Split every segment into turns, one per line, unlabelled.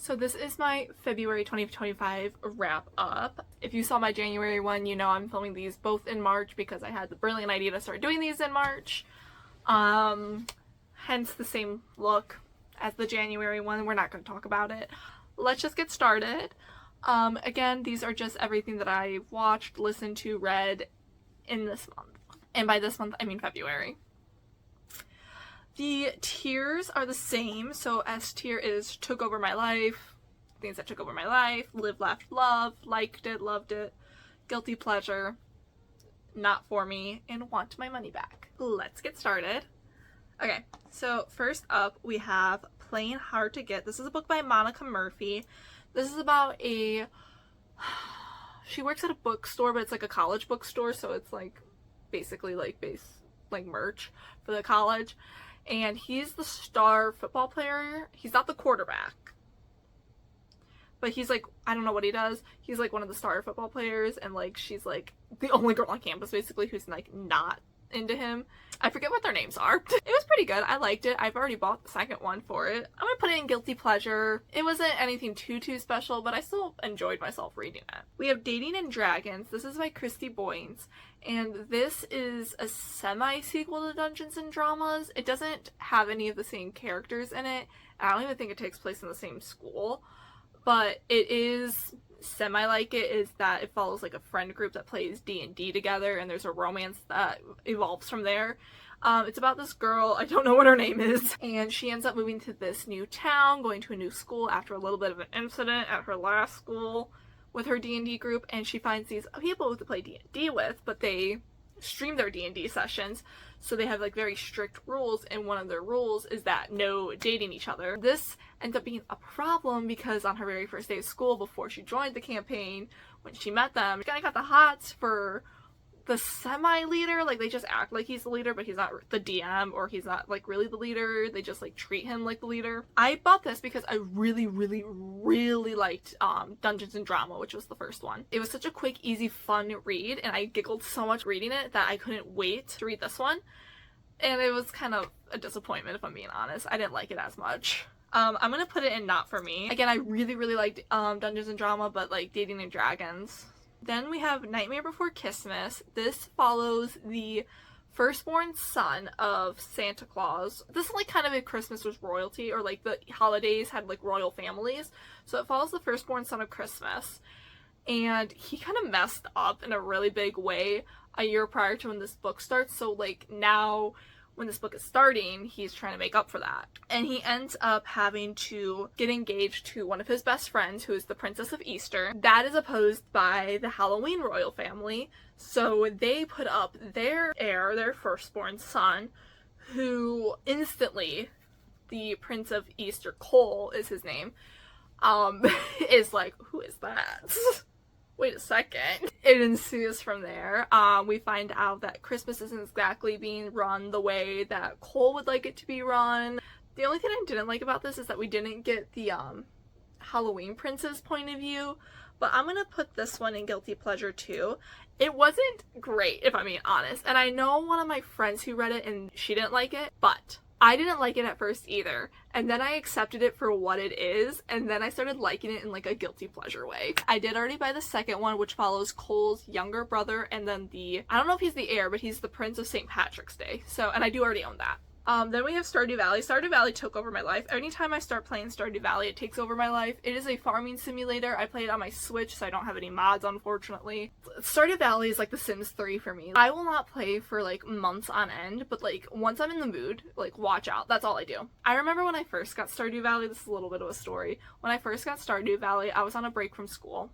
So this is my February 2025 wrap up. If you saw my January one, you know I'm filming these both in March because I had the brilliant idea to start doing these in March. Hence the same look as the January one. We're not going to talk about it. Let's just get started. Again, these are just everything that I watched, listened to, read in this month. And by this month, I mean February. The tiers are the same. So S tier is took over my life, things that took over my life, live, laughed, love, liked it, loved it, guilty pleasure, not for me, and want my money back. Let's get started. Okay, so first up we have Playing Hard to Get. This is a book by Monica Murphy. This is about she works at a bookstore, but it's like a college bookstore, so it's like basically like merch for the college. And he's the star football player. He's not the quarterback, but he's like, I don't know what he does. He's like one of the star football players, and like she's like the only girl on campus basically who's like not into him. I forget what their names are. It was pretty good. I liked it. I've already bought the second one for it. I'm gonna put it in guilty pleasure. It wasn't anything too special, but I still enjoyed myself reading it. We have Dating and Dragons. This is by Christy Boynes, and this is a semi-sequel to Dungeons and Dramas. It doesn't have any of the same characters in it. I don't even think it takes place in the same school, but it is semi-like it, is that it follows like a friend group that plays D&D together, and there's a romance that evolves from there. It's about this girl, I don't know what her name is, and she ends up moving to this new town, going to a new school after a little bit of an incident at her last school with her D&D group, and she finds these people to play D&D with, but they stream their D&D sessions, so they have like very strict rules, and one of their rules is that no dating each other. This ends up being a problem because on her very first day of school, before she joined the campaign, when she met them, she kind of got the hots for the semi-leader. Like, they just act like he's the leader, but he's not the DM, or he's not like really the leader. They just like treat him like the leader. I bought this because I really liked Dungeons and Drama, which was the first one. It was such a quick, easy, fun read, and I giggled so much reading it that I couldn't wait to read this one. And it was kind of a disappointment, if I'm being honest. I didn't like it as much. I'm gonna put it in not for me. Again, I really liked Dungeons and Drama, but like Dating and Dragons. Then we have Nightmare Before Christmas. This follows the firstborn son of Santa Claus. This is like kind of a Christmas was royalty, or like the holidays had like royal families. So it follows the firstborn son of Christmas. And he kind of messed up in a really big way a year prior to when this book starts. So like now when this book is starting, he's trying to make up for that. And he ends up having to get engaged to one of his best friends, who is the Princess of Easter. That is opposed by the Halloween royal family. So they put up their heir, their firstborn son, who instantly, the Prince of Easter, Cole is his name, is like, who is that? Wait a second. It ensues from there. We find out that Christmas isn't exactly being run the way that Cole would like it to be run. The only thing I didn't like about this is that we didn't get the Halloween Prince's point of view, but I'm gonna put this one in guilty pleasure too. It wasn't great, if I'm being honest, and I know one of my friends who read it and she didn't like it, but I didn't like it at first either, and then I accepted it for what it is, and then I started liking it in like a guilty pleasure way. I did already buy the second one, which follows Cole's younger brother, and then I don't know if he's the heir, but he's the Prince of St. Patrick's Day, so, and I do already own that. Then we have Stardew Valley. Stardew Valley took over my life. Anytime I start playing Stardew Valley, it takes over my life. It is a farming simulator. I play it on my Switch, so I don't have any mods, unfortunately. Stardew Valley is like The Sims 3 for me. I will not play for like months on end, but like once I'm in the mood, like watch out. That's all I do. I remember when I first got Stardew Valley, this is a little bit of a story. When I first got Stardew Valley, I was on a break from school,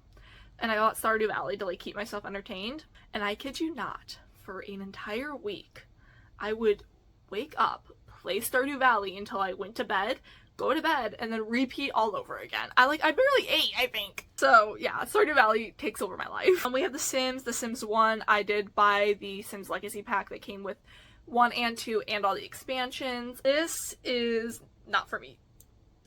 and I got Stardew Valley to like keep myself entertained. And I kid you not, for an entire week, I would wake up, play Stardew Valley until I went to bed, go to bed, and then repeat all over again. I barely ate, I think. So yeah, Stardew Valley takes over my life. We have The Sims. The Sims 1, I did buy the Sims Legacy Pack that came with 1 and 2 and all the expansions. This is not for me.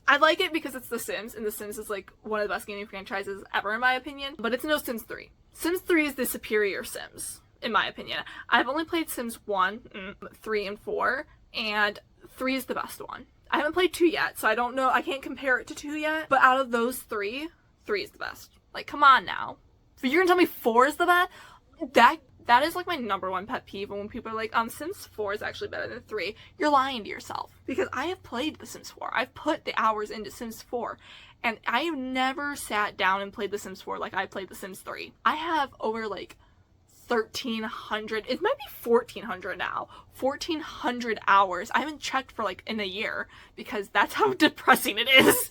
I like it because it's The Sims, and The Sims is like one of the best gaming franchises ever in my opinion, but it's no Sims 3. Sims 3 is the superior Sims, in my opinion. I've only played Sims 1, 3, and 4, and 3 is the best one. I haven't played 2 yet, so I don't know. I can't compare it to 2 yet. But out of those 3, 3 is the best. Like, come on now. But you're gonna tell me 4 is the best? That is like my number 1 pet peeve when people are like, Sims 4 is actually better than 3. You're lying to yourself. Because I have played The Sims 4. I've put the hours into Sims 4. And I have never sat down and played The Sims 4 like I played The Sims 3. I have over like 1,300, it might be 1,400 now, 1,400 hours. I haven't checked for like in a year because that's how depressing it is.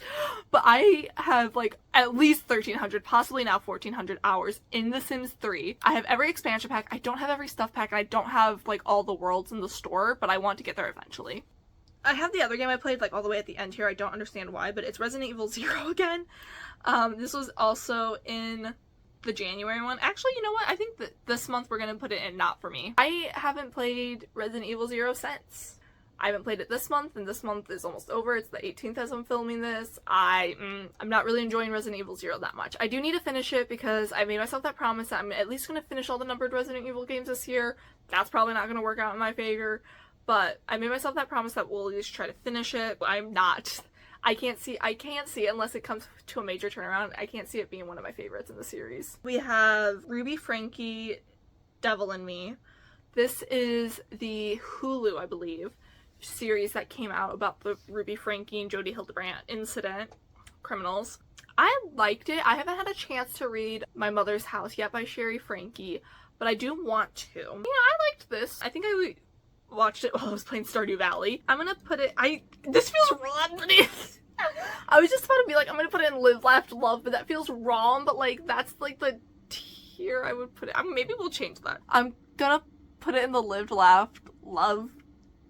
But I have like at least 1,300, possibly now 1,400 hours in The Sims 3. I have every expansion pack. I don't have every stuff pack. And I don't have like all the worlds in the store, but I want to get there eventually. I have the other game I played like all the way at the end here. I don't understand why, but it's Resident Evil 0 again. This was also in the January one. Actually, you know what? I think that this month we're gonna put it in Not For Me. I haven't played Resident Evil 0 since. I haven't played it this month, and this month is almost over. It's the 18th as I'm filming this. I'm not really enjoying Resident Evil 0 that much. I do need to finish it because I made myself that promise that I'm at least gonna finish all the numbered Resident Evil games this year. That's probably not gonna work out in my favor, but I made myself that promise that we'll at least try to finish it. I'm not. I can't see it unless it comes to a major turnaround. I can't see it being one of my favorites in the series. We have Ruby Frankie, Devil in Me. This is the Hulu, I believe, series that came out about the Ruby Frankie and Jodi Hildebrandt incident, criminals. I liked it. I haven't had a chance to read My Mother's House yet by Sherry Frankie, but I do want to. Yeah, I liked this. I think I watched it while I was playing Stardew Valley. I'm gonna put it, this feels wrong, but I was just about to be like, I'm gonna put it in Live, Laugh, Love, but that feels wrong, but like, that's like the tier I would put it, maybe we'll change that. I'm gonna put it in the Live, Laugh, Love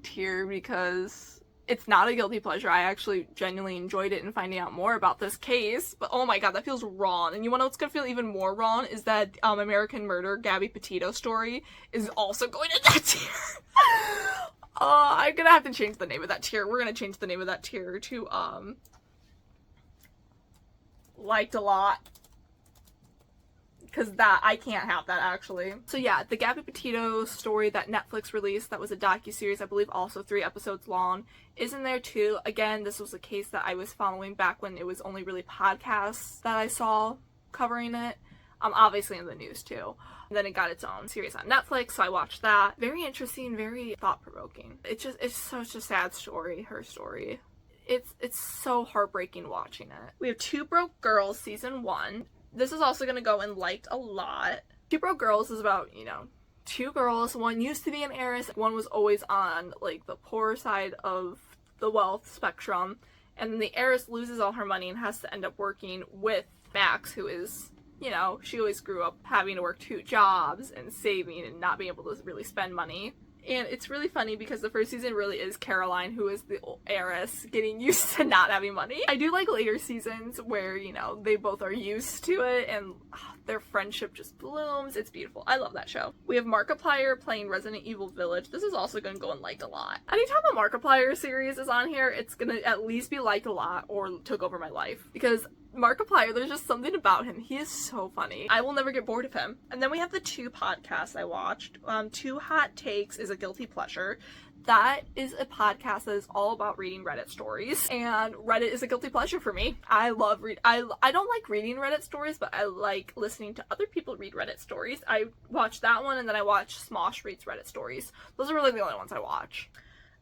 tier because it's not a guilty pleasure. I actually genuinely enjoyed it in finding out more about this case, but oh my god, that feels wrong. And you wanna know what's gonna feel even more wrong is that American Murder, Gabby Petito story is also going in that tier. I'm gonna have to change the name of that tier. We're gonna change the name of that tier to, Liked a Lot. Because that, I can't have that actually. So yeah, the Gabby Petito story that Netflix released, that was a docuseries, I believe also 3 episodes long, is in there too. Again, this was a case that I was following back when it was only really podcasts that I saw covering it. Obviously in the news too. And then it got its own series on Netflix, so I watched that. Very interesting, very thought-provoking. It's such a sad story, her story. It's so heartbreaking watching it. We have Two Broke Girls season 1. This is also gonna go in Liked a Lot. Two Broke Girls is about, 2 girls. One used to be an heiress. One was always on, like, the poor side of the wealth spectrum. And then the heiress loses all her money and has to end up working with Max, who is, she always grew up having to work 2 jobs and saving and not being able to really spend money. And it's really funny because the first season really is Caroline, who is the heiress, getting used to not having money. I do like later seasons where, they both are used to it and their friendship just blooms. It's beautiful. I love that show. We have Markiplier playing Resident Evil Village. This is also going to go in Liked a Lot. Anytime a Markiplier series is on here, it's going to at least be Liked a Lot or Took Over My Life. Because Markiplier, there's just something about him. He is so funny. I will never get bored of him. And then we have the 2 podcasts I watched. 2 Hot Takes is a guilty pleasure. That is a podcast that is all about reading Reddit stories, and Reddit is a guilty pleasure for me. I love I don't like reading Reddit stories, but I like listening to other people read Reddit stories. I watch that one, and then I watch Smosh Reads Reddit stories. Those are really the only ones I watch.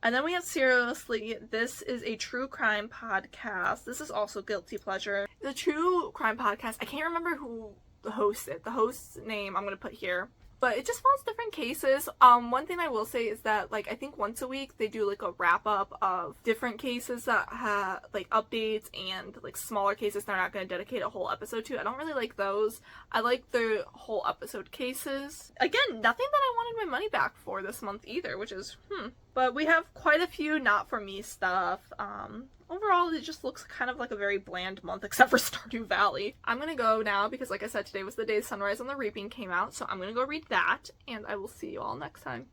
And then we have Seriously. This is a true crime podcast. This is also guilty pleasure. The true crime podcast, I can't remember who hosts it. The host's name I'm going to put here. But it just follows different cases. One thing I will say is that, I think once a week they do, a wrap-up of different cases that have, updates and, smaller cases they're not going to dedicate a whole episode to. I don't really like those. I like the whole episode cases. Again, nothing that I wanted my money back for this month either, which is, But we have quite a few Not For Me stuff. Overall, it just looks kind of like a very bland month, except for Stardew Valley. I'm gonna go now because, like I said, today was the day Sunrise on the Reaping came out, so I'm gonna go read that, and I will see you all next time.